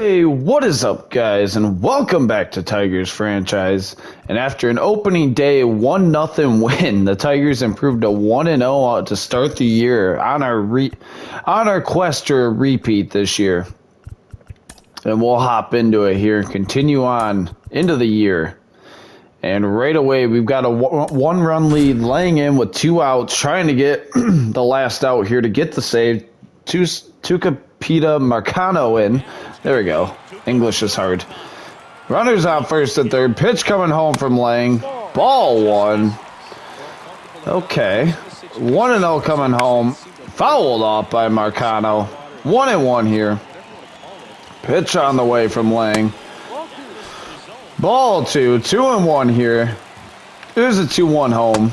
Hey, what is up, guys, and welcome back to Tigers franchise. And after an opening day 1-0 win, the Tigers improved to 1-0 to start the year on our quest to a repeat this year. And we'll hop into it here and continue on into the year. And right away, we've got a one-run lead, laying in with 2 outs, trying to get the last out here to get the save. Tucapita Marcano in. There we go. English is hard. Runners on first and third. Pitch coming home from Lang. Ball one. Okay. 1-0 coming home. Fouled off by Marcano. 1-1 here. Pitch on the way from Lang. Ball two. 2-1 here. There's a 2-1 home.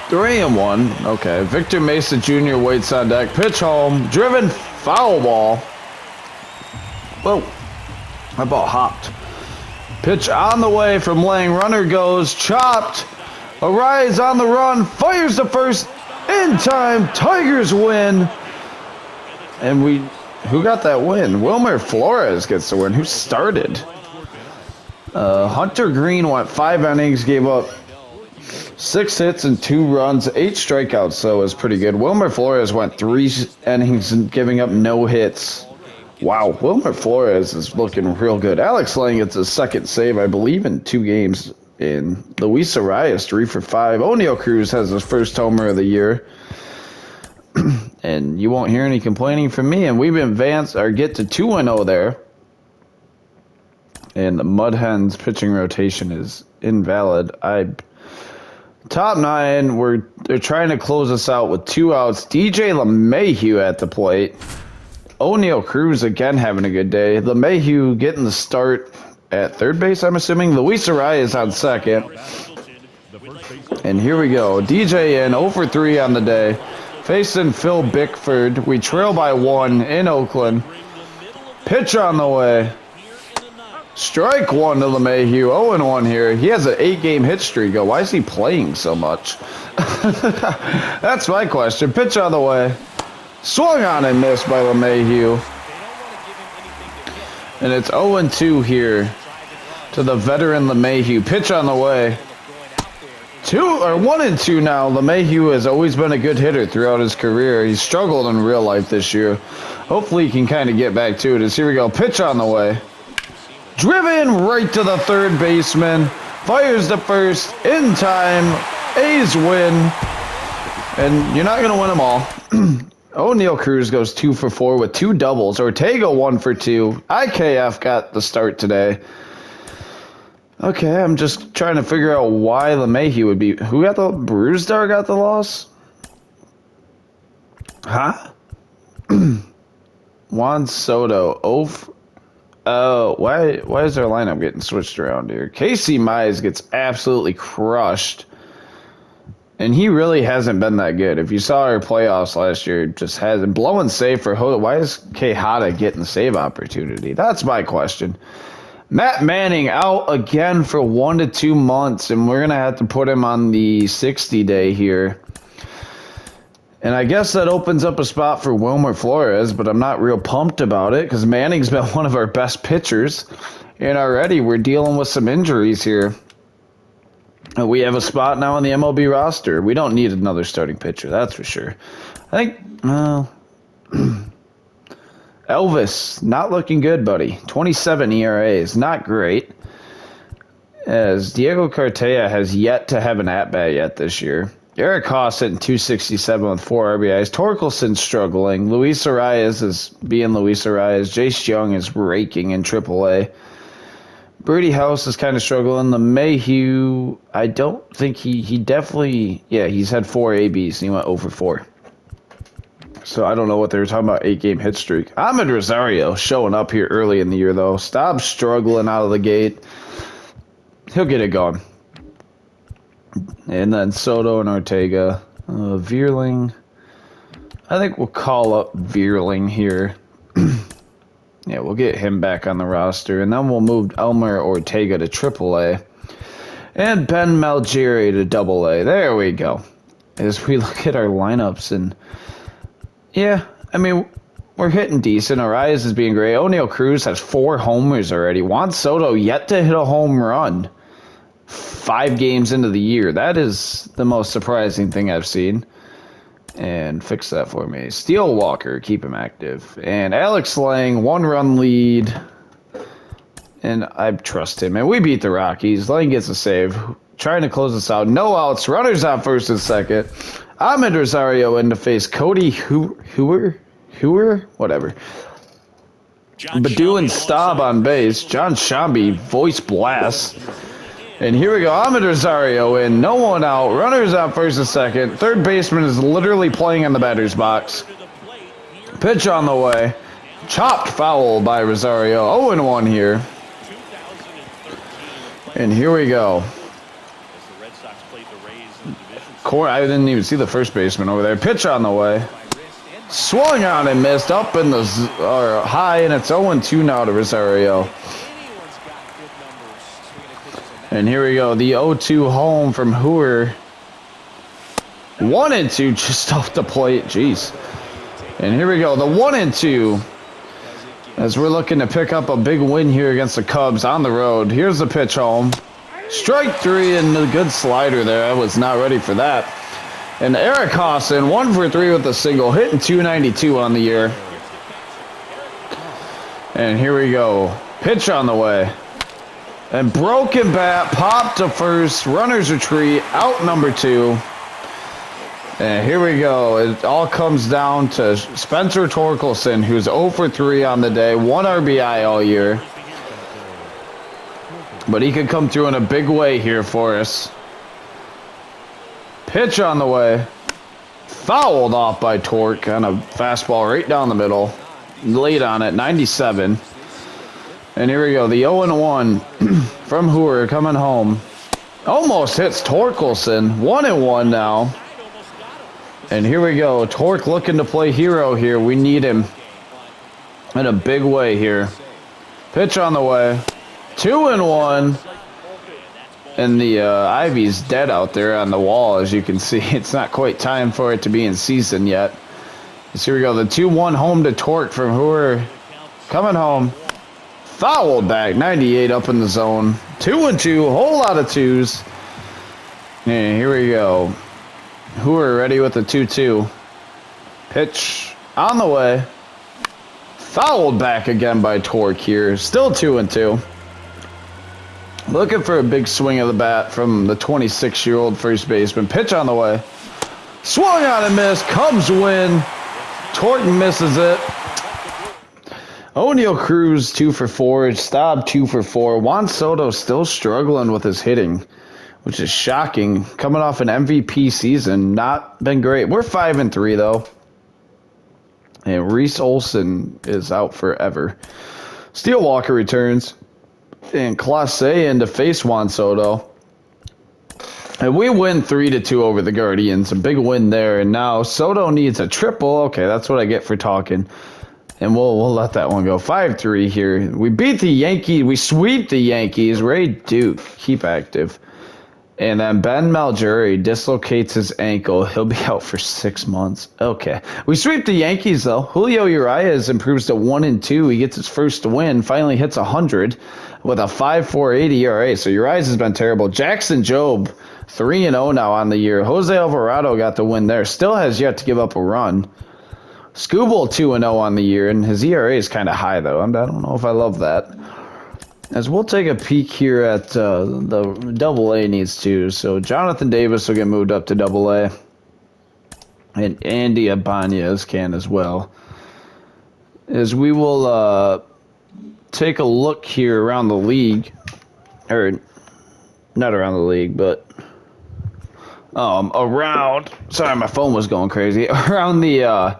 3-1. Okay. Victor Mesa Jr. waits on deck. Pitch home. Driven. Foul ball. Whoa. My ball hopped. Pitch on the way from Lang. Runner goes. Chopped. Arise on the run. Fires the first. In time. Tigers win. And who got that win? Wilmer Flores gets the win. Who started? Hunter Green went 5 innings. Gave up 6 hits and 2 runs, 8 strikeouts, so it was pretty good. Wilmer Flores went 3 innings and giving up no hits. Wow, Wilmer Flores is looking real good. Alex Lang gets his second save, I believe, in 2 games. In Luis Arias, 3 for 5. O'Neal Cruz has his first homer of the year. And you won't hear any complaining from me. And we've advanced or get to 2-0 there. And the Mud Hens pitching rotation is invalid. Top 9, they're trying to close us out with 2 outs. DJ LeMahieu at the plate. O'Neal Cruz again having a good day. LeMahieu getting the start at third base, I'm assuming. Luis Arias on second. And here we go. DJ in 0 for 3 on the day. Facing Phil Bickford. We trail by 1 in Oakland. Pitch on the way. Strike 1 to LeMahieu. 0-1 here. He has an 8-game hit streak. Why is he playing so much? That's my question. Pitch on the way. Swung on and missed by LeMahieu. And it's 0-2 here to the veteran LeMahieu. Pitch on the way. 1-2 now. LeMahieu has always been a good hitter throughout his career. He's struggled in real life this year. Hopefully he can kind of get back to it. Here we go. Pitch on the way. Driven right to the third baseman. Fires the first. In time. A's win. And you're not going to win them all. O'Neal Cruz goes 2 for 4 with 2 doubles. Ortega 1 for 2. IKF got the start today. Okay, I'm just trying to figure out why LeMahieu would be. Who got the Brewstar got the loss? Huh? Juan Soto. Oh, why is our lineup getting switched around here? Casey Mize gets absolutely crushed. And he really hasn't been that good. If you saw our playoffs last year, just hasn't. Blowing save for Hoda. Why is Quijada getting the save opportunity? That's my question. Matt Manning out again for 1 to 2 months, and we're going to have to put him on the 60-day here. And I guess that opens up a spot for Wilmer Flores, but I'm not real pumped about it because Manning's been one of our best pitchers. And already we're dealing with some injuries here. We have a spot now on the MLB roster. We don't need another starting pitcher, that's for sure. I think, Elvis, not looking good, buddy. 27 ERA is not great. As Diego Cartaya has yet to have an at-bat yet this year. Eric Haas hitting 267 with 4 RBIs. Torkelson's struggling. Luis Arias is being Luis Arias. Jace Young is raking in AAA. Brady House is kind of struggling. LeMahieu, I don't think he definitely, yeah, he's had 4 ABs and he went 0 for 4. So I don't know what they were talking about, 8-game hit streak. Ahmed Rosario showing up here early in the year, though. Stop struggling out of the gate. He'll get it going. And then Soto and Ortega. Veerling. I think we'll call up Veerling here. Yeah, we'll get him back on the roster. And then we'll move Elmer Ortega to AAA. And Ben Malgeri to AA. There we go. As we look at our lineups and... Yeah, I mean, we're hitting decent. Arias is being great. O'Neal Cruz has 4 homers already. Juan Soto yet to hit a home run 5 games into the year. That is the most surprising thing I've seen. And fix that for me. Steele Walker, keep him active. And Alex Lang, 1-run lead. And I trust him. And we beat the Rockies. Lang gets a save. Trying to close us out. No outs. Runners on first and second. Ahmed Rosario in to face Cody Hooer? Whatever. Badu and Staub on base. John Shambi, voice blast. And here we go. Ahmed Rosario in. No one out. Runners on first and second. Third baseman is literally playing in the batter's box. Pitch on the way. Chopped foul by Rosario. 0-1 here. And here we go. I didn't even see the first baseman over there. Pitch on the way. Swung on and missed up in the high, and it's 0-2 now to Rosario. And here we go. The 0-2 home from Hooer. 1-2 just off the plate. Jeez. And here we go. The 1-2. As we're looking to pick up a big win here against the Cubs on the road. Here's the pitch home. Strike 3 and a good slider there. I was not ready for that. And Eric Hosson, 1 for 3 with a single, hitting .292 on the year. And here we go. Pitch on the way. And broken bat, popped to first, runner's retreat, out number 2. And here we go. It all comes down to Spencer Torkelson, who's 0 for 3 on the day, 1 RBI all year. But he could come through in a big way here for us. Pitch on the way. Fouled off by Torque on a fastball right down the middle. Late on it, 97. And here we go. The 0-1 from Hooer coming home. Almost hits Torkelson. 1-1 now. And here we go. Torque looking to play hero here. We need him in a big way here. Pitch on the way. 2-1. And the ivy's dead out there on the wall, as you can see. It's not quite time for it to be in season yet. So here we go. The 2-1 home to Torque from Hooer. Coming home. Fouled back. 98 up in the zone. 2-2. Whole lot of 2s. And here we go. Hooer ready with the 2-2. Pitch on the way. Fouled back again by Torque here. Still 2-2. Looking for a big swing of the bat from the 26-year-old first baseman. Pitch on the way. Swung on and missed. Cubs win. Torque misses it. O'Neal Cruz 2 for 4. Staub 2 for 4. Juan Soto still struggling with his hitting, which is shocking. Coming off an MVP season, not been great. We're 5-3 though. And Reese Olson is out forever. Steele Walker returns. And Clase in to face Juan Soto. And we win 3-2 over the Guardians. A big win there. And now Soto needs a triple. Okay, that's what I get for talking. And we'll let that one go. 5-3 here. We beat the Yankees. We sweep the Yankees. Ray Duke, keep active. And then Ben Maljury dislocates his ankle. He'll be out for 6 months. Okay. We sweep the Yankees, though. Julio Urias improves to 1-2. He gets his first win. Finally hits 100 with a 5.48 ERA. So Urias has been terrible. Jackson Jobe, 3-0 now on the year. Jose Alvarado got the win there. Still has yet to give up a run. Scooble 2-0 on the year. And his ERA is kind of high, though. I don't know if I love that. As we'll take a peek here at the Double-A needs to. So Jonathan Davis will get moved up to Double-A. And Andy Ibanez can as well. As we will take a look here around the league. Or, not around the league, but around. Sorry, my phone was going crazy. Around the,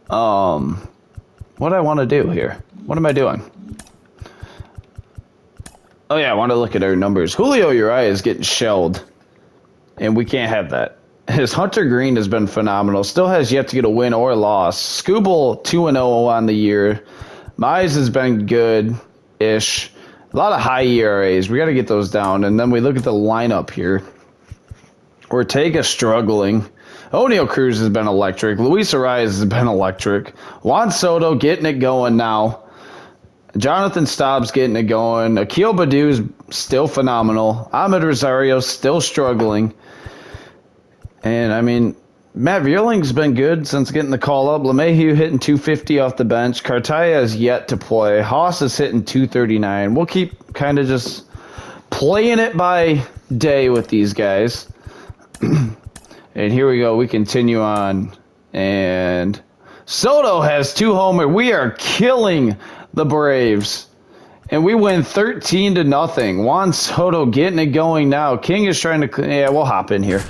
what do I want to do here? What am I doing? Oh, yeah, I want to look at our numbers. Julio Urias is getting shelled, and we can't have that. His Hunter Green has been phenomenal. Still has yet to get a win or a loss. Scooble 2-0 on the year. Mize has been good-ish. A lot of high ERAs. We got to get those down. And then we look at the lineup here. Ortega struggling. O'Neal Cruz has been electric. Luis Arias has been electric. Juan Soto getting it going now. Jonathan Staub's getting it going. Akil Baddoo's still phenomenal. Ahmed Rosario still struggling. And, I mean, Matt Vierling's been good since getting the call up. LeMahieu hitting 250 off the bench. Cartaya is yet to play. Haas is hitting 239. We'll keep kind of just playing it by day with these guys. And here we go. We continue on. And Soto has 2 homers. We are killing the Braves. And we win 13-0. Juan Soto getting it going now. King is trying to... Yeah, we'll hop in here.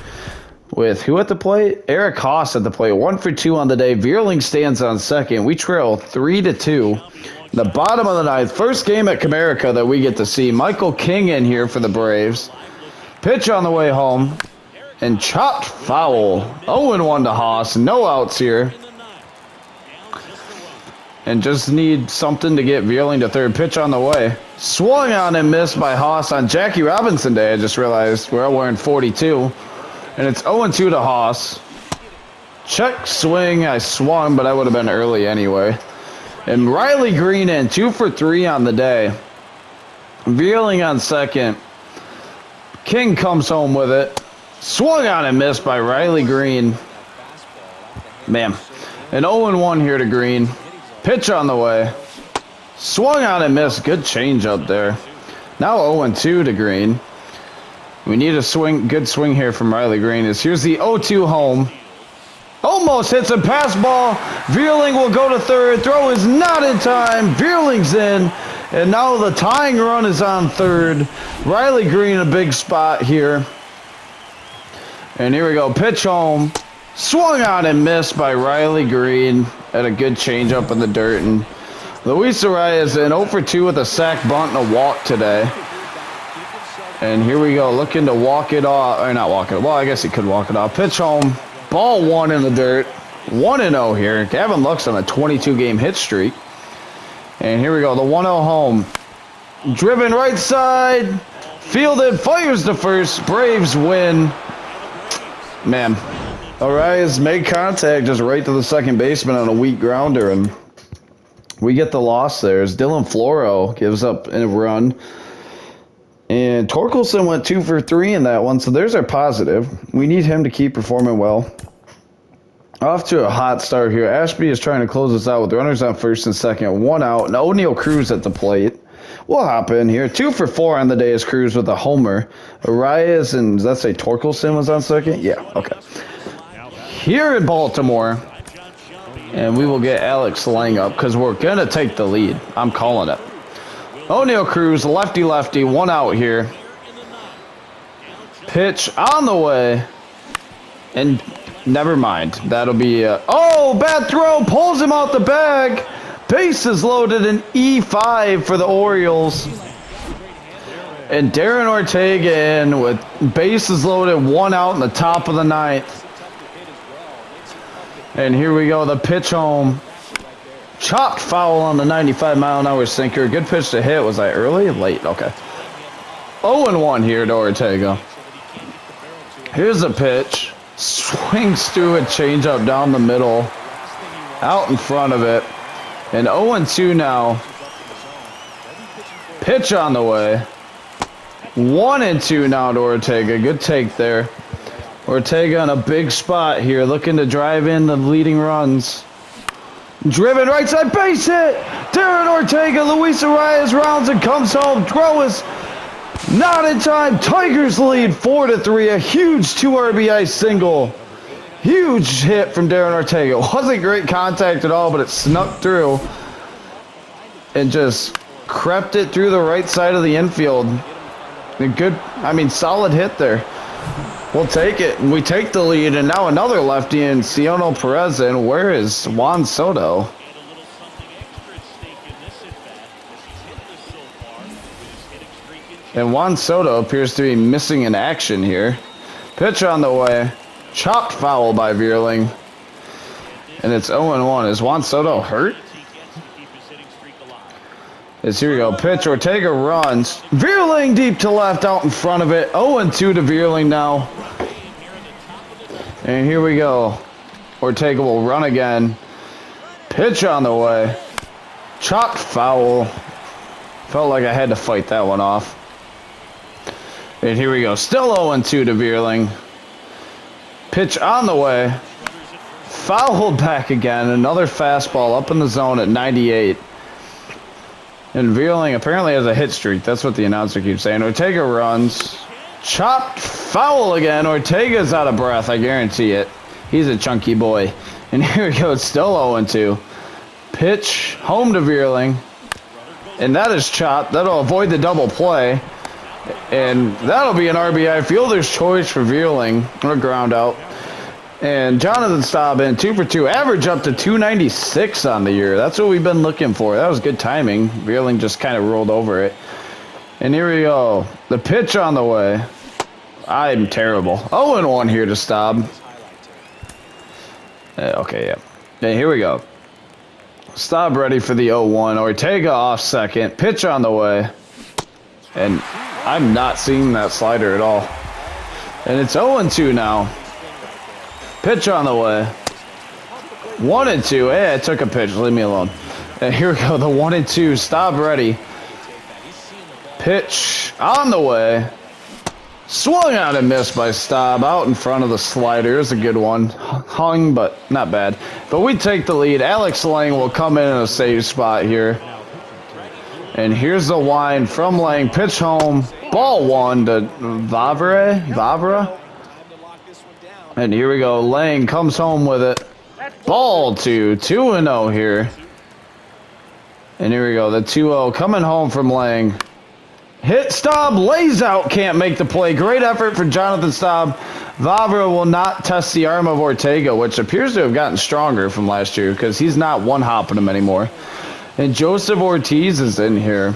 With who at the plate? Eric Haas at the plate. 1 for 2 on the day. Vierling stands on second. We trail 3-2. The bottom of the ninth. First game at Comerica that we get to see. Michael King in here for the Braves. Pitch on the way home. And chopped foul. 0-1 to Haas. No outs here. And just need something to get Vierling to third. Pitch on the way. Swung on and missed by Haas on Jackie Robinson Day. I just realized we're all wearing 42. And it's 0-2 to Haas. Check swing. I swung, but I would have been early anyway. And Riley Green in 2 for 3 on the day. Vierling on second. King comes home with it. Swung on and missed by Riley Green. Man. And 0-1 here to Green. Pitch on the way. Swung on and missed. Good change up there. Now 0-2 to Green. We need a swing, good swing here from Riley Green. Here's the 0-2 home. Almost hits a pass ball. Vierling will go to third. Throw is not in time. Vierling's in. And now the tying run is on third. Riley Green a big spot here. And here we go. Pitch home. Swung on and missed by Riley Green. Had a good change up in the dirt. And Luis Arias in 0 for 2 with a sac bunt and a walk today. And here we go. Looking to walk it off. Or not walk it off. Well, I guess he could walk it off. Pitch home. Ball 1 in the dirt. 1-0 here. Gavin Lux on a 22-game hit streak. And here we go. The 1-0 home. Driven right side. Fielded. Fires to first. Braves win. Man. Arias made contact just right to the second baseman on a weak grounder. And we get the loss there as Dylan Floro gives up a run. And Torkelson went 2 for 3 in that one, so there's our positive. We need him to keep performing well. Off to a hot start here. Ashby is trying to close us out with runners on first and second. 1 out, and O'Neal Cruz at the plate. We'll hop in here. 2 for 4 on the day is Cruz with a homer. Arias and, does that say Torkelson was on second? Yeah, okay. Here in Baltimore, and we will get Alex Lang up because we're going to take the lead. I'm calling it. O'Neal Cruz, lefty-lefty, 1 out here. Pitch on the way. And never mind. That'll be oh, bad throw. Pulls him out the bag. Bases loaded in E5 for the Orioles. And Darren Ortega in with bases loaded, 1 out in the top of the ninth. And here we go, the pitch home. Chopped foul on the 95-mile-an-hour sinker. Good pitch to hit. Was I early? Late. Okay. 0-1 here to Ortega. Here's a pitch. Swings through a changeup down the middle. Out in front of it. And 0-2 now. Pitch on the way. 1-2 now to Ortega. Good take there. Ortega in a big spot here, looking to drive in the leading runs. Driven right side, base hit! Darren Ortega, Luis Arias rounds and comes home. Throw is not in time. Tigers lead 4-3. A huge 2 RBI single. Huge hit from Darren Ortega. It wasn't great contact at all, but it snuck through and just crept it through the right side of the infield. A good, solid hit there. We'll take it. We take the lead, and now another lefty in Cionel Perez. And where is Juan Soto? And Juan Soto appears to be missing in action here. Pitch on the way. Chopped foul by Vierling. And it's 0-1. Is Juan Soto hurt? Here we go. Pitch. Ortega runs. Vierling deep to left out in front of it. 0-2 to Vierling now. And here we go. Ortega will run again. Pitch on the way. Chopped foul. Felt like I had to fight that one off. And here we go. Still 0-2 to Vierling. Pitch on the way. Fouled back again. Another fastball up in the zone at 98. And Vierling apparently has a hit streak. That's what the announcer keeps saying. Ortega runs. Chopped foul again. Ortega's out of breath. I guarantee it. He's a chunky boy. And here we go. It's still 0-2. Pitch home to Vierling. And that is chopped. That'll avoid the double play. And that'll be an RBI fielder's choice for Vierling. Or ground out. And Jonathan Staub in 2 for 2. Average up to 296 on the year. That's what we've been looking for. That was good timing. Vierling just kind of rolled over it. And here we go. The pitch on the way. I'm terrible. 0-1 here to Staub. Okay, yeah. And here we go. Staub ready for the 0-1. Ortega off second. Pitch on the way. And I'm not seeing that slider at all. And it's 0-2 now. Pitch on the way. 1-2. Hey, I took a pitch. Leave me alone. And here we go. The 1-2. Staub ready. Pitch on the way. Swung out and missed by Staub. Out in front of the slider. It's a good one. Hung, but not bad. But we take the lead. Alex Lang will come in a safe spot here. And here's the wind from Lang. Pitch home. Ball 1 to Vavra. And here we go. Lang comes home with it. Ball 2. 2-0 here. And here we go. The 2-0 coming home from Lang. Hit Staub. Lays out. Can't make the play. Great effort for Jonathan Staub. Vavra will not test the arm of Ortega, which appears to have gotten stronger from last year because he's not one-hopping him anymore. And Joseph Ortiz is in here.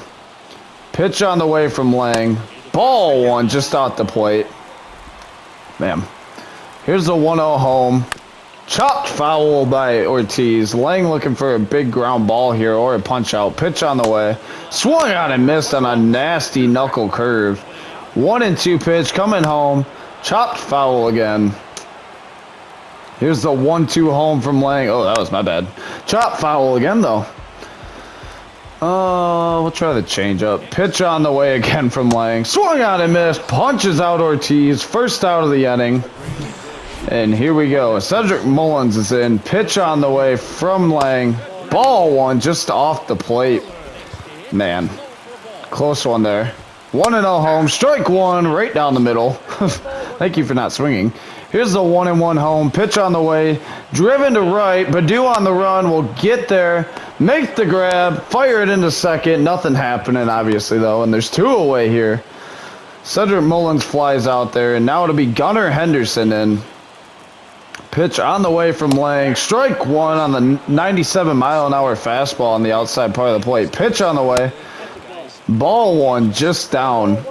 Pitch on the way from Lang. Ball 1 just off the plate. Man. Here's the 1-0 home. Chopped foul by Ortiz. Lang looking for a big ground ball here or a punch out. Pitch on the way. Swung out and missed on a nasty knuckle curve. 1-2 pitch coming home. Chopped foul again. Here's the 1-2 home from Lang. Oh, that was my bad. Chopped foul again though. We'll try the changeup. Pitch on the way again from Lang. Swung out and missed. Punches out Ortiz. First out of the inning. And here we go. Cedric Mullins is in. Pitch on the way from Lang. Ball 1 just off the plate. Man. Close one there. 1-0 home. Strike 1 right down the middle. Thank you for not swinging. Here's the 1-1 home. Pitch on the way. Driven to right. Badu on the run will get there. Make the grab. Fire it into second. Nothing happening, obviously, though. And there's 2 away here. Cedric Mullins flies out there. And now it'll be Gunnar Henderson in. Pitch on the way from Lang. Strike 1 on the 97-mile-an-hour fastball on the outside part of the plate. Pitch on the way. Ball 1 just down.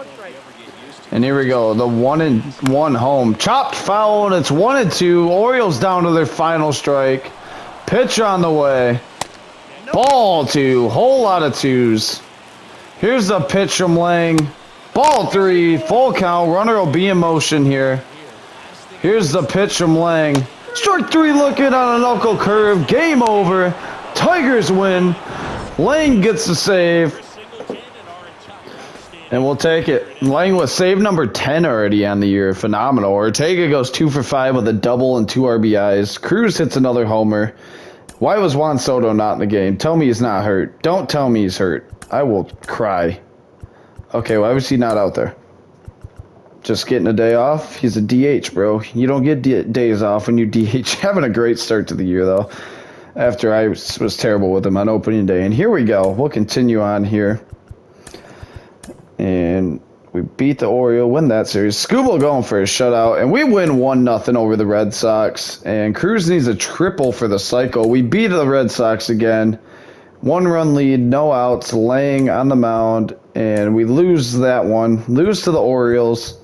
And here we go. The 1-1 home. Chopped foul, and it's 1-2. Orioles down to their final strike. Pitch on the way. Ball 2. Whole lot of 2s. Here's the pitch from Lang. Ball 3. Full count. Runner will be in motion here. Here's the pitch from Lang. Strike 3 looking on a knuckle curve. Game over. Tigers win. Lang gets the save. And we'll take it. Lang with save number 10 already on the year. Phenomenal. Ortega goes 2 for 5 with a double and 2 RBIs. Cruz hits another homer. Why was Juan Soto not in the game? Tell me he's not hurt. Don't tell me he's hurt. I will cry. Okay, why was he not out there? Just getting a day off? He's a DH, bro. You don't get days off when you DH. Having a great start to the year, though, after I was terrible with him on opening day. And here we go. We'll continue on here. And we beat the Orioles, win that series. Skubal going for a shutout, and we win 1-0 over the Red Sox. And Cruz needs a triple for the cycle. We beat the Red Sox again. 1-run lead, no outs, Lang on the mound, and we lose that one. Lose to the Orioles.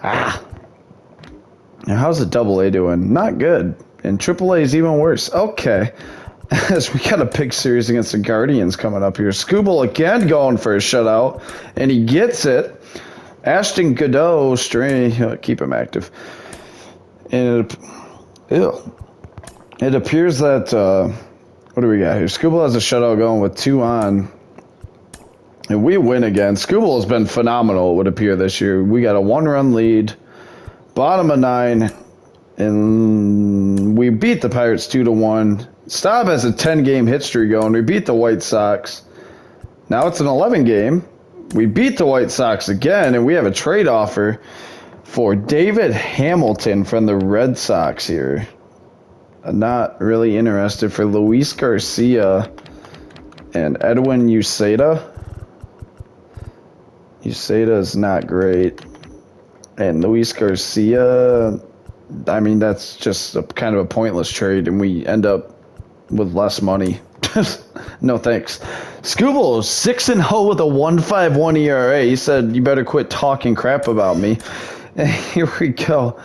Now, how's the AA doing? Not good. And AAA is even worse. Okay. As we got a big series against the Guardians coming up here. Skubal again going for a shutout, and he gets it. Ashton Godot, keep him active. And it appears that, what do we got here? Scooble has a shutout going with 2 on. And we win again. Scooble has been phenomenal, it would appear, this year. We got a 1-run lead, bottom of 9, and we beat the Pirates 2-1. Staub has a 10-game hit streak going. We beat the White Sox. Now it's an 11-game. We beat the White Sox again, and we have a trade offer for David Hamilton from the Red Sox here. I'm not really interested for Luis Garcia and Edwin Uceda. Uceda is not great. And Luis Garcia, I mean, that's just a kind of a pointless trade, and we end up with less money. No thanks. Scooble 6-0 with a 1.51 ERA. He said, "You better quit talking crap about me." And here we go.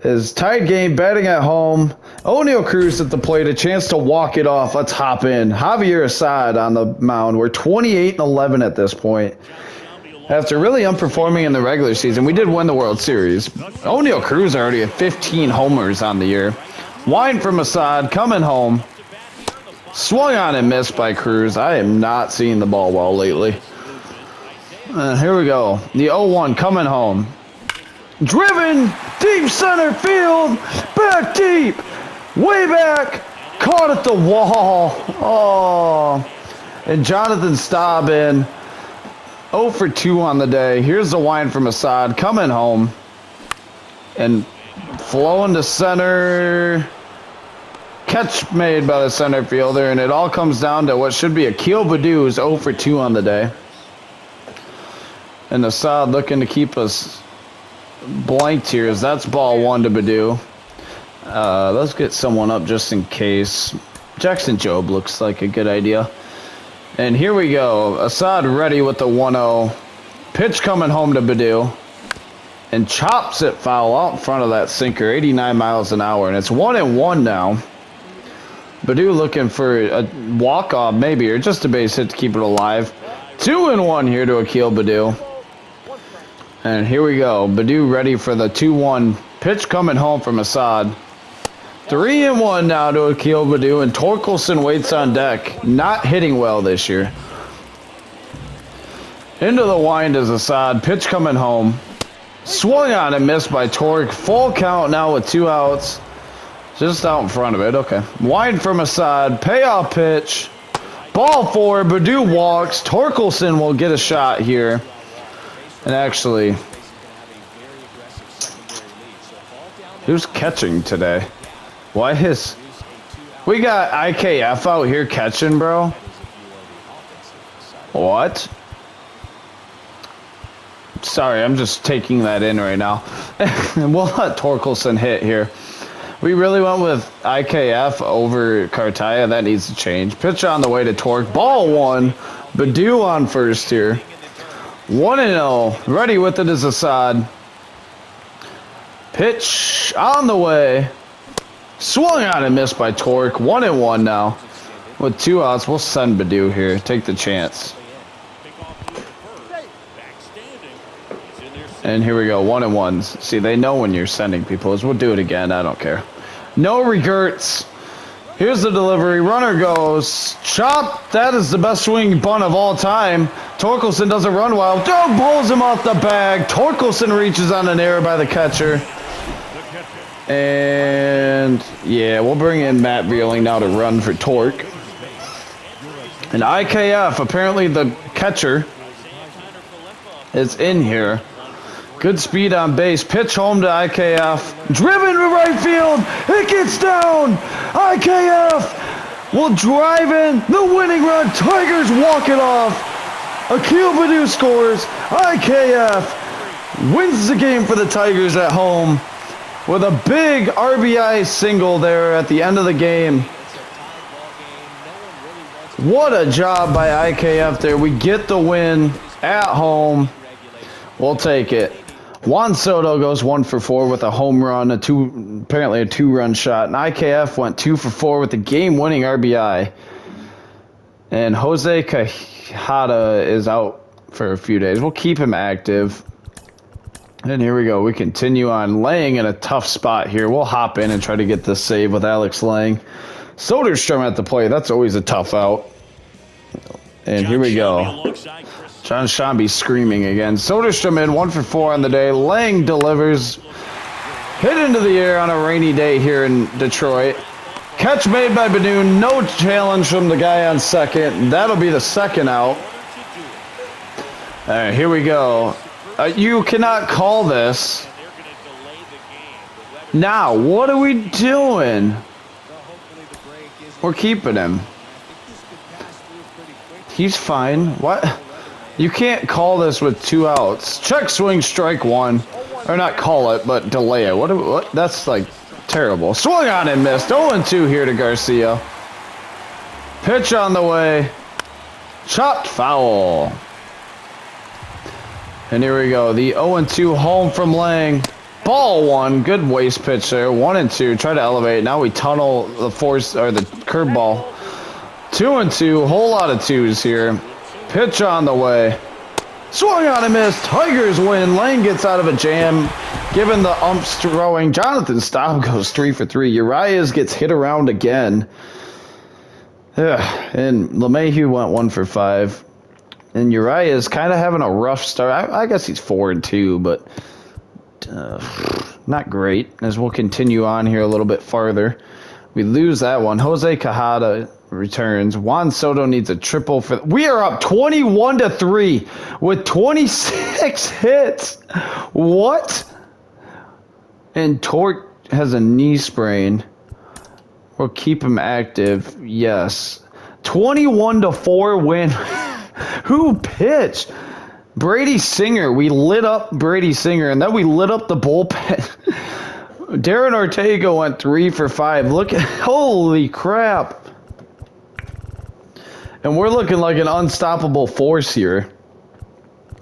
His tied game, batting at home. O'Neal Cruz at the plate, a chance to walk it off. Let's hop in. Javier Assad on the mound. We're 28-11 at this point. After really underperforming in the regular season, we did win the World Series. O'Neal Cruz already had 15 homers on the year. Wine from Assad coming home. Swung on and missed by Cruz. I am not seeing the ball well lately. Here we go. The 0-1 coming home. Driven deep center field. Back deep. Way back. Caught at the wall. Oh. And Jonathan Staub in. 0 for 2 on the day. Here's the wine from Assad coming home. And flowing to center. Catch made by the center fielder, and it all comes down to what should be Akil Baddoo's 0 for 2 on the day. And Assad looking to keep us blanked here, as that's ball 1 to Baddoo. Let's get someone up just in case. Jackson Jobe looks like a good idea. And here we go. Assad ready with the 1-0. Pitch coming home to Baddoo. And chops it foul out in front of that sinker, 89 miles an hour. And it's 1-1 now. Baddoo looking for a walk-off maybe, or just a base hit to keep it alive. 2-1 here to Akil Baddoo. And here we go. Baddoo ready for the 2-1. Pitch coming home from Assad. 3-1 now to Akil Baddoo, and Torkelson waits on deck. Not hitting well this year. Into the wind is Assad. Pitch coming home. Swung on and missed by Torque. Full count now with 2 outs. Just out in front of it. Okay. Wide from Assad. Payoff pitch. Ball 4. Baddoo walks. Torkelson will get a shot here. And actually, who's catching today? Why is... We got IKF out here catching, bro? What? Sorry, I'm just taking that in right now. We'll let Torkelson hit here. We really went with IKF over Cartaya. That needs to change. Pitch on the way to Torque. Ball 1. Baddoo on first here. 1-0. Ready with it is Assad. Pitch on the way. Swung on and missed by Torque. 1-1 now. With 2 outs, we'll send Baddoo here. Take the chance. And here we go, 1-1s. See, they know when you're sending people. We'll do it again. I don't care. No regrets. Here's the delivery. Runner goes. Chop. That is the best swing bunt of all time. Torkelson doesn't run well. Doug pulls him off the bag. Torkelson reaches on an error by the catcher. And, yeah, we'll bring in Matt Veerling now to run for Torque. And IKF, apparently the catcher, is in here. Good speed on base. Pitch home to IKF. Driven to right field. It gets down. IKF will drive in the winning run. Tigers walk it off. Akil Baddoo scores. IKF wins the game for the Tigers at home with a big RBI single there at the end of the game. What a job by IKF there. We get the win at home. We'll take it. Juan Soto goes 1 for 4 with a home run, apparently a 2-run shot. And IKF went 2 for 4 with the game-winning RBI. And Jose Quijada is out for a few days. We'll keep him active. And here we go. We continue on. Lang in a tough spot here. We'll hop in and try to get this save with Alex Lang. Soderstrom at the plate. That's always a tough out. And here we go. John Shambi screaming again. Soderstrom in 1 for 4 on the day. Lang delivers. Hit into the air on a rainy day here in Detroit. Catch made by Benoon. No challenge from the guy on second. That'll be the second out. All right, here we go. You cannot call this. Now, what are we doing? We're keeping him. He's fine. What? You can't call this with 2 outs. Check swing, strike 1. Or not call it, but delay it. What? That's like terrible. Swung on and missed. 0-2 here to Garcia. Pitch on the way. Chopped foul. And here we go. The 0-2 home from Lang. Ball 1. Good waste pitch there. 1-2. Try to elevate. Now we tunnel the force or the curveball. 2-2. Whole lot of 2s here. Pitch on the way. Swung on and missed. Tigers win. Lang gets out of a jam. Given the umps throwing. Jonathan Staub goes 3 for 3. Urias gets hit around again. And LeMahieu went 1 for 5. And Urias kind of having a rough start. I guess he's 4-2, but not great. As we'll continue on here a little bit farther. We lose that one. Jose Cajada returns. Juan Soto needs a triple for. We are up 21-3 with 26 hits. What? And Torque has a knee sprain. We'll keep him active. Yes. 21-4 win. Who pitched? Brady Singer. We lit up Brady Singer, and then we lit up the bullpen. Darren Ortega went 3 for 5. Look at, holy crap. And we're looking like an unstoppable force here.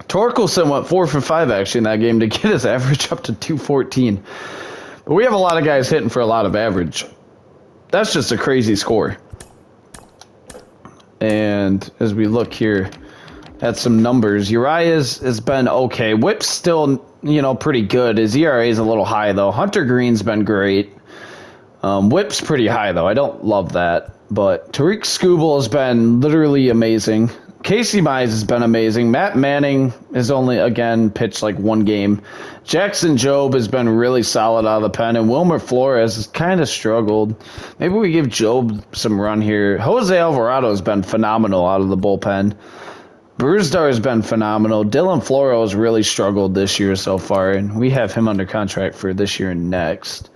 Torkelson went 4 for 5 actually in that game to get his average up to 214. But we have a lot of guys hitting for a lot of average. That's just a crazy score. And as we look here at some numbers, Urias has been okay. Whip's still, pretty good. His ERA is a little high, though. Hunter Green's been great. Whip's pretty high, though. I don't love that. But Tariq Skubal has been literally amazing. Casey Mize has been amazing. Matt Manning has only, again, pitched like 1 game. Jackson Jobe has been really solid out of the pen. And Wilmer Flores has kind of struggled. Maybe we give Jobe some run here. Jose Alvarado has been phenomenal out of the bullpen. Brewstar has been phenomenal. Dylan Floro has really struggled this year so far. And we have him under contract for this year and next.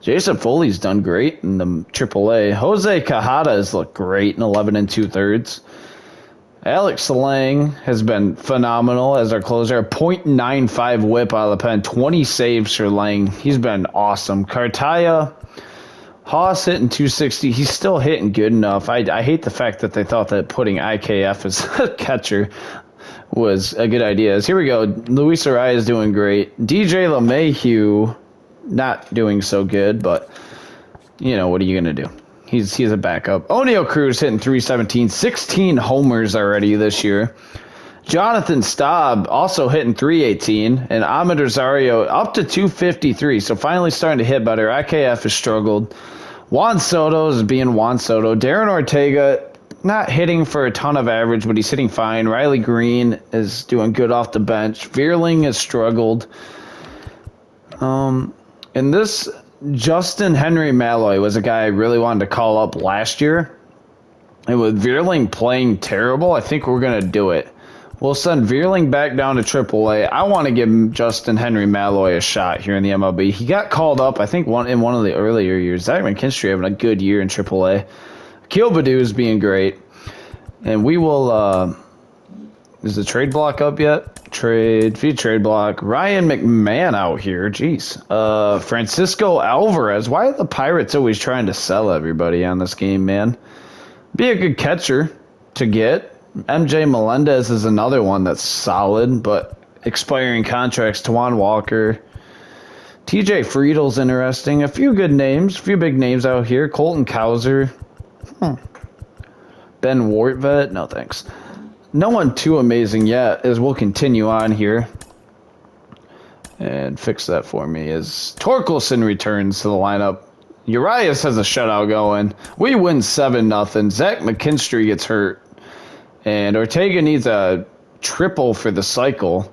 Jason Foley's done great in the AAA. Jose Cajada has looked great in 11 2/3. Alex Lang has been phenomenal as our closer. A .95 whip out of the pen. 20 saves for Lang. He's been awesome. Cartaya, Haas hitting 260. He's still hitting good enough. I hate the fact that they thought that putting IKF as a catcher was a good idea. Here we go. Luis Arias is doing great. DJ LeMahieu not doing so good, but, what are you going to do? He's a backup. O'Neal Cruz hitting 317, 16 homers already this year. Jonathan Staub also hitting 318, and Ahmed Rosario up to 253, so finally starting to hit better. IKF has struggled. Juan Soto is being Juan Soto. Darren Ortega not hitting for a ton of average, but he's hitting fine. Riley Green is doing good off the bench. Veerling has struggled. And this Justin Henry Malloy was a guy I really wanted to call up last year. And with Veerling playing terrible, I think we're going to do it. We'll send Veerling back down to AAA. I want to give Justin Henry Malloy a shot here in the MLB. He got called up, I think, in one of the earlier years. Zach McKinstry having a good year in AAA. Akil Baddoo is being great. And we will... is the trade block up yet? Feed trade block. Ryan McMahon out here. Jeez. Francisco Alvarez. Why are the Pirates always trying to sell everybody on this game, man? Be a good catcher to get. MJ Melendez is another one that's solid, but expiring contracts. Tawan Walker. TJ Friedel's interesting. A few good names. A few big names out here. Colton Cowser. Ben Wartvet. No, thanks. No one too amazing yet, as we'll continue on here. and fix that for me as Torkelson returns to the lineup. Urias has a shutout going. We win 7-0. Zach McKinstry gets hurt. And Ortega needs a triple for the cycle.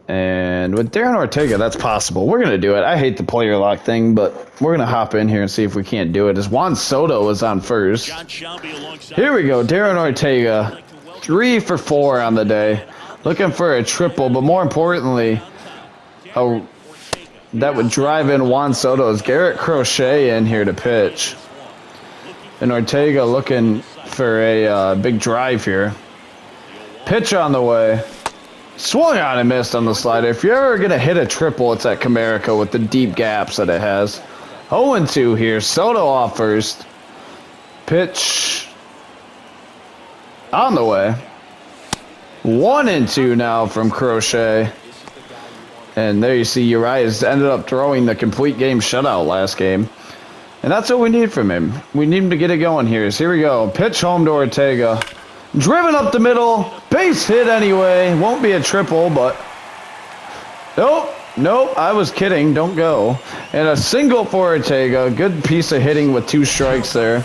And with Darren Ortega, that's possible. We're going to do it. I hate the player lock thing, but we're going to hop in here and see if we can't do it. As Juan Soto is on first. Here we go. Darren Ortega, 3 for 4 on the day. Looking for a triple, but more importantly, that would drive in Juan Soto's Garrett Crochet in here to pitch. And Ortega looking for a big drive here. Pitch on the way. Swung on and missed on the slider. If you're ever going to hit a triple, it's at Comerica with the deep gaps that it has. 0-2 here. Soto off first. Pitch on the way. 1-2 now from Crochet. And there you see Urias ended up throwing the complete game shutout last game. And that's what we need from him. We need him to get it going here. So here we go. Pitch home to Ortega. Driven up the middle. Base hit anyway. Won't be a triple, but... Nope. I was kidding. Don't go. And a single for Ortega. Good piece of hitting with 2 strikes there.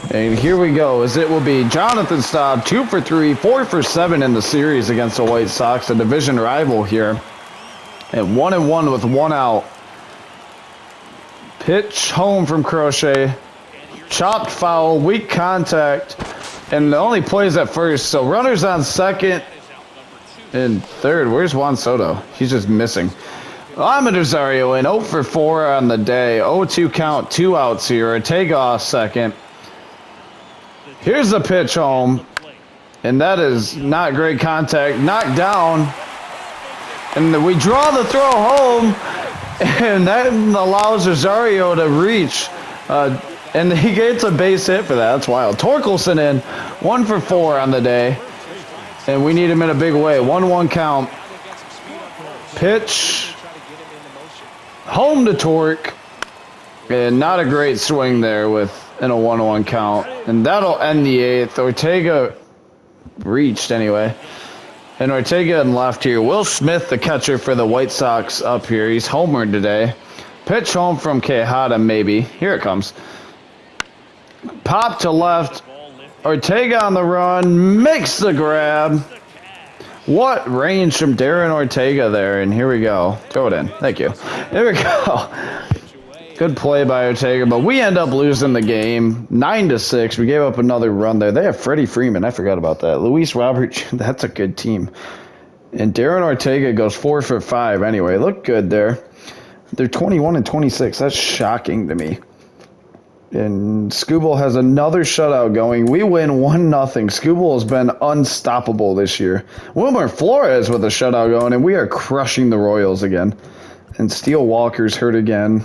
And here we go, as it will be Jonathan Staub, 2 for 3, 4 for 7 in the series against the White Sox, a division rival here. And 1-1 with 1 out. Pitch home from Crochet. Chopped foul, weak contact. And the only plays at first, so runners on second and third. Where's Juan Soto? He's just missing. Ahmed Rosario in 0 for 4 on the day. 0-2 count, 2 outs here. Ortega off second. Here's the pitch home. And that is not great contact. Knocked down. And we draw the throw home. And that allows Rosario to reach. And he gets a base hit for that. That's wild. Torkelson in. 1 for 4 on the day. And we need him in a big way. 1-1 count. Pitch. Home to Torque. And not a great swing there with in a 1-1 count. And that'll end the 8th. Ortega reached anyway. And Ortega in left here. Will Smith, the catcher for the White Sox, up here. He's homered today. Pitch home from Quijada, maybe. Here it comes. Pop to left. Ortega on the run. Makes the grab. What range from Darren Ortega there. And here we go. Throw it in. Thank you. Here we go. Good play by Ortega, but we end up losing the game 9-6. We gave up another run there. They have Freddie Freeman. I forgot about that. Luis Robert, that's a good team. And Darren Ortega goes 4 for 5 anyway. Look good there. They're 21-26. That's shocking to me. And Skubal has another shutout going. We win 1-0. Skubal has been unstoppable this year. Wilmer Flores with a shutout going, and we are crushing the Royals again. And Steele Walker's hurt again.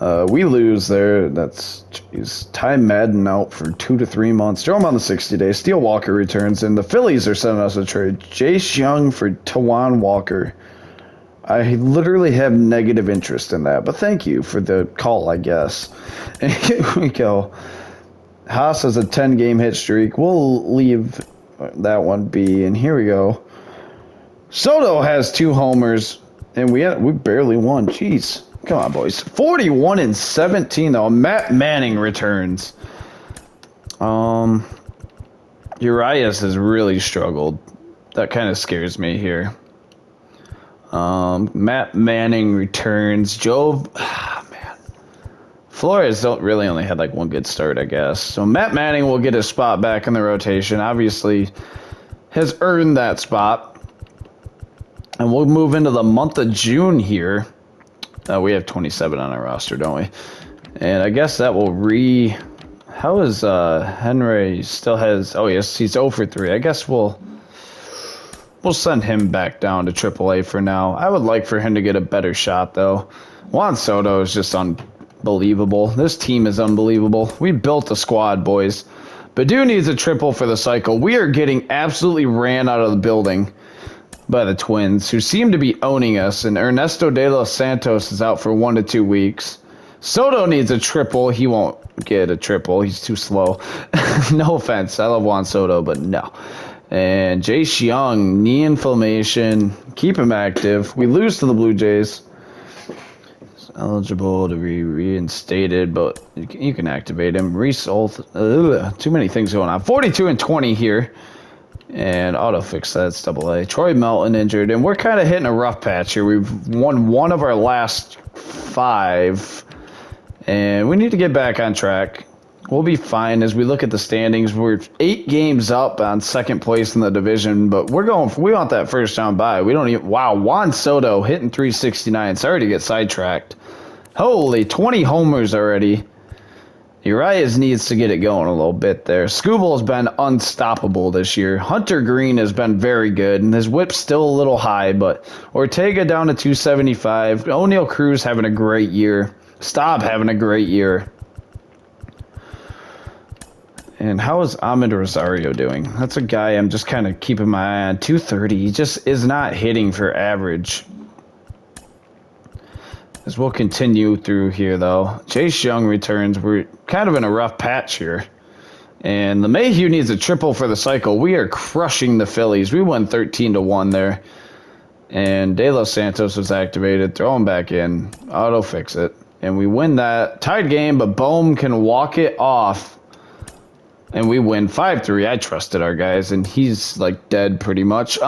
We lose there. That's, jeez. Ty Madden out for 2 to 3 months. Throw him on the 60 days. Steele Walker returns, and the Phillies are sending us a trade. Jace Young for Tawan Walker. I literally have negative interest in that, but thank you for the call, I guess. And here we go. Haas has a 10-game hit streak. We'll leave that one be, and here we go. Soto has 2 homers, and we barely won. Jeez. Come on, boys. 41-17, though. Matt Manning returns. Urias has really struggled. That kind of scares me here. Matt Manning returns. Man. Flores don't really only had like 1 good start, I guess. So Matt Manning will get his spot back in the rotation. Obviously has earned that spot. And we'll move into the month of June here. We have 27 on our roster, don't we? And I guess that will How is Henry still has... Oh, yes, he's 0 for 3. I guess we'll send him back down to AAA for now. I would like for him to get a better shot, though. Juan Soto is just unbelievable. This team is unbelievable. We built a squad, boys. Badu needs a triple for the cycle. We are getting absolutely ran out of the building by the Twins, who seem to be owning us, and Ernesto De Los Santos is out for 1 to 2 weeks. Soto needs a triple. He won't get a triple. He's too slow. No offense. I love Juan Soto, but no. And Jace Young, knee inflammation. Keep him active. We lose to the Blue Jays. He's eligible to be reinstated, but you can activate him. Reese too many things going on. 42 and 20 here. And auto fix that. It's AA. Troy Melton injured. And we're kind of hitting a rough patch here. We've won one of our last 5. And we need to get back on track. We'll be fine as we look at the standings. We're 8 games up on second place in the division, but we want that first round bye. We don't even, wow, Juan Soto hitting 369. Sorry to get sidetracked. Holy, 20 homers already. Urias needs to get it going a little bit there. Scooble has been unstoppable this year. Hunter Green has been very good, and his whip's still a little high, but Ortega down to 275. O'Neal Cruz having a great year. Staub having a great year. And how is Ahmed Rosario doing? That's a guy I'm just kind of keeping my eye on. 230. He just is not hitting for average. As we'll continue through here, though. Chase Young returns. We're kind of in a rough patch here. And LeMahieu needs a triple for the cycle. We are crushing the Phillies. We won 13-1 there. And De Los Santos was activated. Throw him back in. Auto fix it. And we win that. Tied game, but Bohm can walk it off. And we win 5-3. I trusted our guys, and he's like dead pretty much.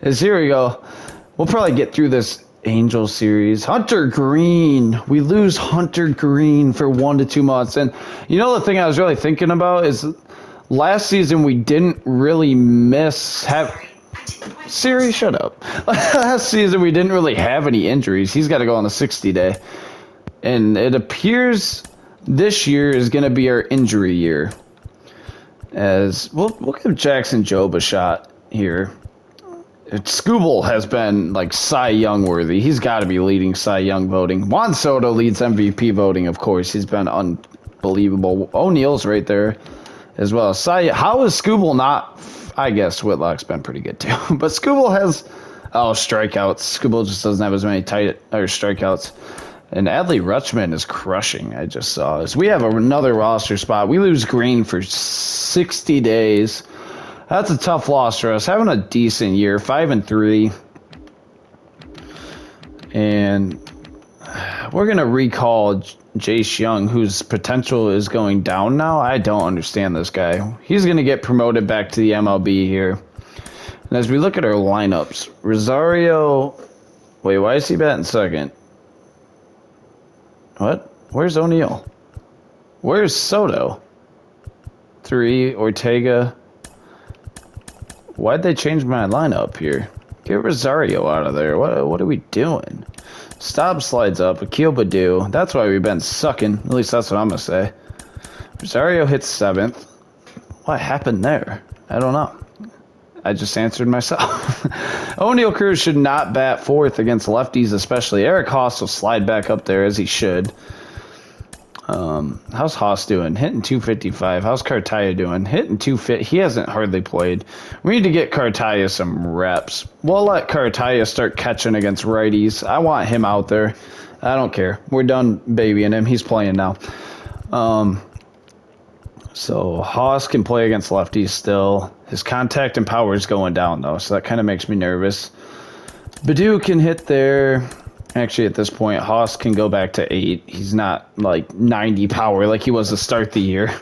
As here we go. We'll probably get through this Angel series. Hunter Green. We lose Hunter Green for 1 to 2 months. And you know the thing I was really thinking about is last season we didn't really Siri, shut up. Last season we didn't really have any injuries. He's got to go on the 60-day. And it appears this year is going to be our injury year. As we'll give Jackson Jobe a shot here. Scooble has been like Cy Young worthy. He's got to be leading Cy Young voting. Juan Soto leads MVP voting, of course. He's been unbelievable. O'Neal's right there as well. How is Scooble not? I guess Whitlock's been pretty good too. But Scooble has strikeouts. Scooble just doesn't have as many strikeouts. And Adley Rutschman is crushing, I just saw. As we have another roster spot. We lose Green for 60 days. That's a tough loss for us. Having a decent year, 5-3. And we're going to recall Jace Young, whose potential is going down now. I don't understand this guy. He's going to get promoted back to the MLB here. And as we look at our lineups, Rosario... Wait, why is he batting second? What? Where's O'Neal? Where's Soto? 3, Ortega... Why'd they change my lineup here? Get Rosario out of there. What are we doing? Staub slides up. Akil Baddoo. That's why we've been sucking. At least that's what I'm going to say. Rosario hits 7th. What happened there? I don't know. I just answered myself. O'Neal Cruz should not bat 4th against lefties, especially. Eric Haas will slide back up there as he should. How's Haas doing? Hitting 255. How's Cartaya doing? Hitting 250. He hasn't hardly played. We need to get Cartaya some reps. We'll let Cartaya start catching against righties. I want him out there. I don't care. We're done babying him. He's playing now. So Haas can play against lefties still. His contact and power is going down, though, so that kind of makes me nervous. Baddoo can hit there. Actually, at this point, Haas can go back to 8. He's not like 90 power like he was to start the year.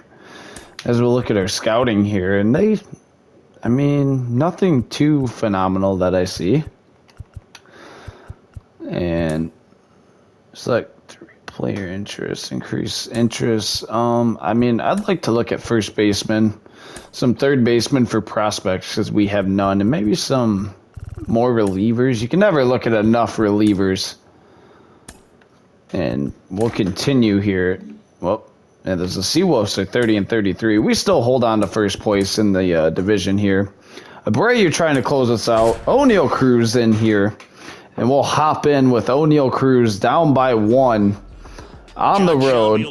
As we look at our scouting here, and nothing too phenomenal that I see. And it's like 3-player interest, increase interest. I'd like to look at first baseman, some third baseman for prospects because we have none, and maybe some more relievers. You can never look at enough relievers. And we'll continue here. Well, and there's the Seawolves are 30-33. We still hold on to first place in the division here. Abreu trying to close us out. O'Neal Cruz in here. And we'll hop in with O'Neal Cruz down by 1 on the road.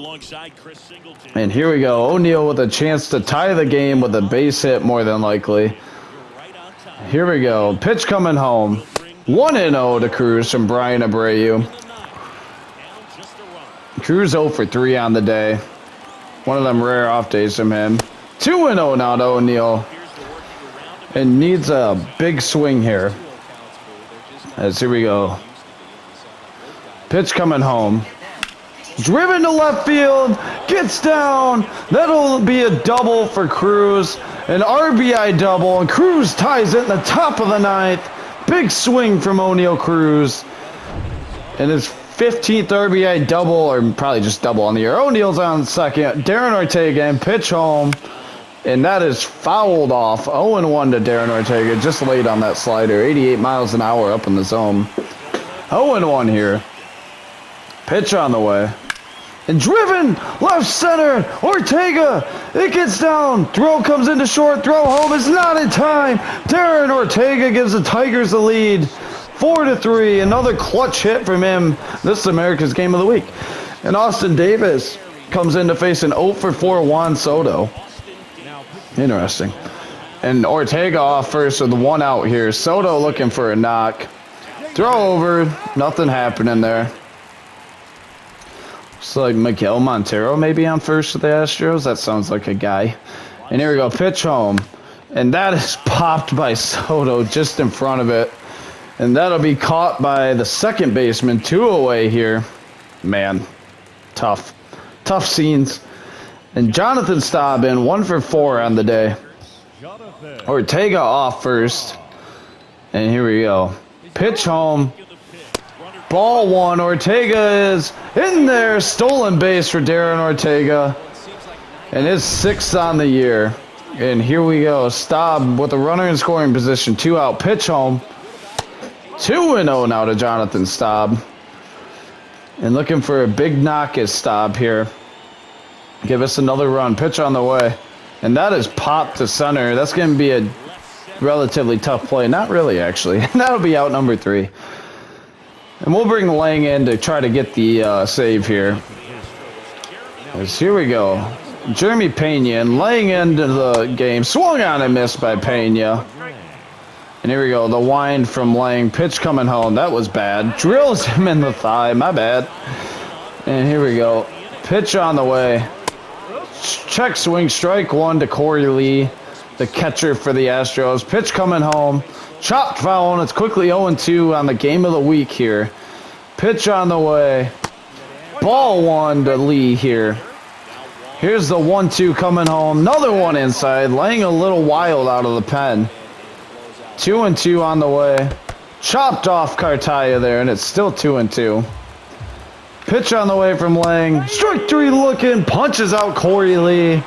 And here we go. O'Neal with a chance to tie the game with a base hit more than likely. Here we go. Pitch coming home. 1-0 to Cruz from Brian Abreu. Cruz 0 for 3 on the day. One of them rare off days from him. 2-0 now to O'Neal. and needs a big swing here. As here we go. Pitch coming home. Driven to left field. Gets down. That'll be a double for Cruz. An RBI double, and Cruz ties it in the top of the ninth. Big swing from O'Neal Cruz. And his 15th RBI double, or probably just double on the year. O'Neal's on second. Darren Ortega and pitch home. And that is fouled off. 0-1 to Darren Ortega. Just late on that slider. 88 miles an hour up in the zone. 0-1 here. Pitch on the way. And driven left center. Ortega. It gets down. Throw comes into short. Throw home is not in time. Darren Ortega gives the Tigers the lead. 4-3. Another clutch hit from him. This is America's Game of the Week. And Austin Davis comes in to face an 0-4 Juan Soto. Interesting. And Ortega off first with one out here. Soto looking for a knock. Throw over. Nothing happening there. Looks like Miguel Montero maybe on first with the Astros. That sounds like a guy. And here we go. Pitch home. And that is popped by Soto just in front of it. And that'll be caught by the second baseman. 2 away here. Man. Tough. Tough scenes. And Jonathan Staub in 1-for-4 on the day. Ortega off first. And here we go. Pitch home. Ball one. Ortega is in there. Stolen base for Darren Ortega. And his 6th on the year. And here we go. Staub with a runner in scoring position. 2 out. Pitch home. 2-0 now to Jonathan Staub. And looking for a big knock is Staub here. Give us another run. Pitch on the way. And that is popped to center. That's going to be a relatively tough play. Not really, actually. That'll be out number 3. And we'll bring Lang in to try to get the save here. As here we go. Jeremy Pena and Lang into the game. Swung on and missed by Pena. And here we go. The wind from Lang. Pitch coming home. That was bad. Drills him in the thigh. My bad. And here we go. Pitch on the way. Check swing, strike one to Corey Lee, the catcher for the Astros. Pitch coming home. Chopped foul, and it's quickly 0-2 on the Game of the Week here. Pitch on the way. Ball one to Lee here. Here's the 1-2 coming home. Another one inside. Laying a little wild out of the pen. 2-2 on the way. Chopped off Cartaya there, and it's still 2-2. Pitch on the way from Lang. Strike 3 looking. Punches out Corey Lee.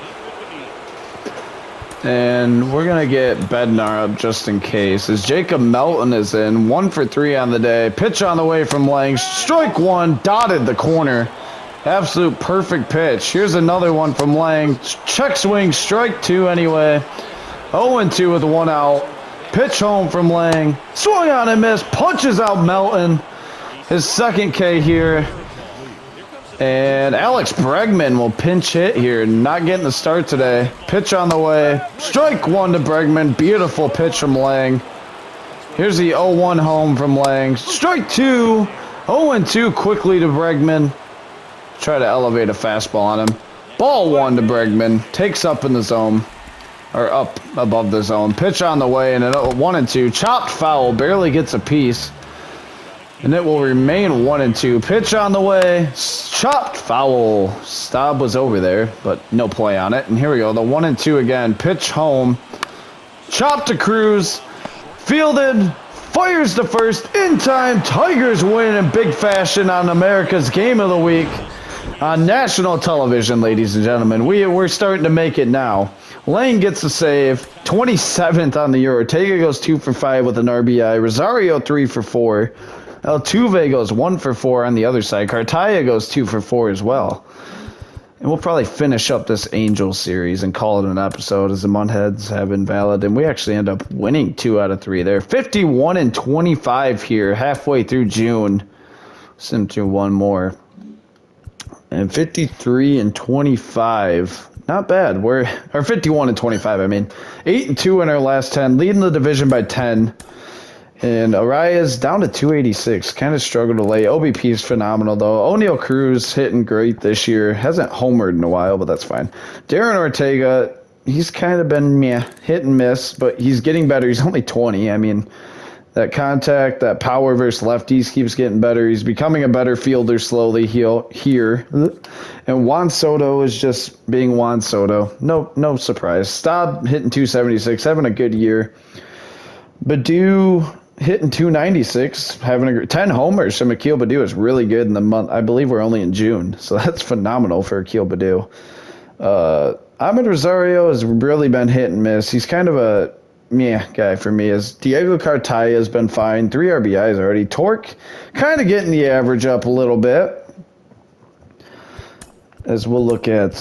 And we're going to get Bednar up just in case. As Jacob Melton is in. 1-for-3 on the day. Pitch on the way from Lang. Strike 1. Dotted the corner. Absolute perfect pitch. Here's another one from Lang. Check swing. Strike 2 anyway. 0-2 with 1 out. Pitch home from Lang. Swung on and missed. Punches out Melton. His second K here. And Alex Bregman will pinch hit here. Not getting the start today. Pitch on the way. Strike 1 to Bregman. Beautiful pitch from Lang. Here's the 0-1 home from Lang. Strike 2. 0-2 quickly to Bregman. Try to elevate a fastball on him. Ball 1 to Bregman. Takes up in the zone. Or up above the zone. Pitch on the way. And a 1-2. Chopped foul. Barely gets a piece. And it will remain 1-2. Pitch on the way. Chopped foul. Staub was over there, but no play on it. And here we go. The 1-2 again. Pitch home. Chopped to Cruz. Fielded. Fires to first. In time. Tigers win in big fashion on America's Game of the Week. On national television, ladies and gentlemen. We're starting to make it now. Lane gets a save. 27th on the year. Ortega goes 2-for-5 with an RBI. Rosario 3-for-4. Altuve goes 1-for-4 on the other side. Cartaya goes 2-for-4 as well. And we'll probably finish up this Angels series and call it an episode as the Munheads have been valid. And we actually end up winning 2 out of 3 there. 51-25 here halfway through June. Sim through one more. And 53-25. Not bad. We're 51-25, I mean. 8-2 in our last 10. Leading the division by 10. And Arias down to 286. Kind of struggled to lay. OBP is phenomenal, though. O'Neal Cruz hitting great this year. Hasn't homered in a while, but that's fine. Darren Ortega he's kind of been hit and miss, but he's getting better. He's only 20. I mean, that contact, that power versus lefties keeps getting better. He's becoming a better fielder slowly here. And Juan Soto is just being Juan Soto. No surprise. Staub hitting 276, having a good year. Badu hitting 296, having 10 homers. So Akil Baddoo is really good in the month. I believe we're only in June, so that's phenomenal for Akil Baddoo. Ahmed Rosario has really been hit and miss. He's kind of a guy for me. As Diego Cartaya has been fine, 3 RBIs already. Torque kind of getting the average up a little bit. As we'll look at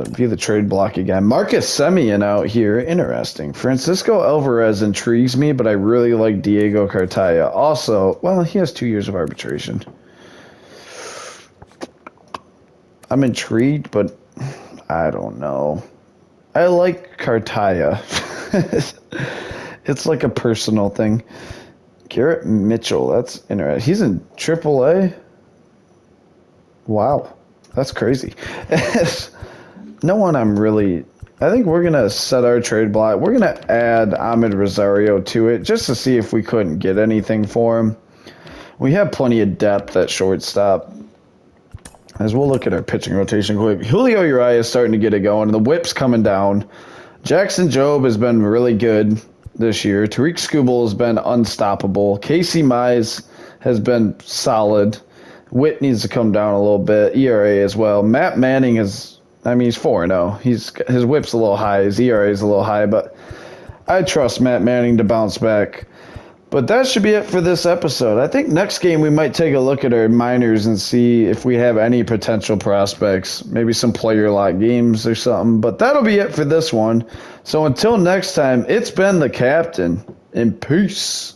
view the trade block again. Marcus Semien out here. Interesting. Francisco Alvarez intrigues me, but I really like Diego Cartaya. Also, well, he has 2 years of arbitration. I'm intrigued, but I don't know. I like Cartaya. It's like a personal thing. Garrett Mitchell, that's interesting. He's in AAA? Wow. That's crazy. No one I think we're going to set our trade block. We're going to add Ahmed Rosario to it just to see if we couldn't get anything for him. We have plenty of depth at shortstop. As we'll look at our pitching rotation quick. Julio Urias is starting to get it going. The whip's coming down. Jackson Jobe has been really good this year. Tariq Skubal has been unstoppable. Casey Mize has been solid. Witt needs to come down a little bit. ERA as well. Matt Manning he's 4-0. His whip's a little high. His ERA is a little high, but I trust Matt Manning to bounce back. But that should be it for this episode. I think next game we might take a look at our minors and see if we have any potential prospects. Maybe some player lock games or something. But that'll be it for this one. So until next time, it's been the Captain, and peace.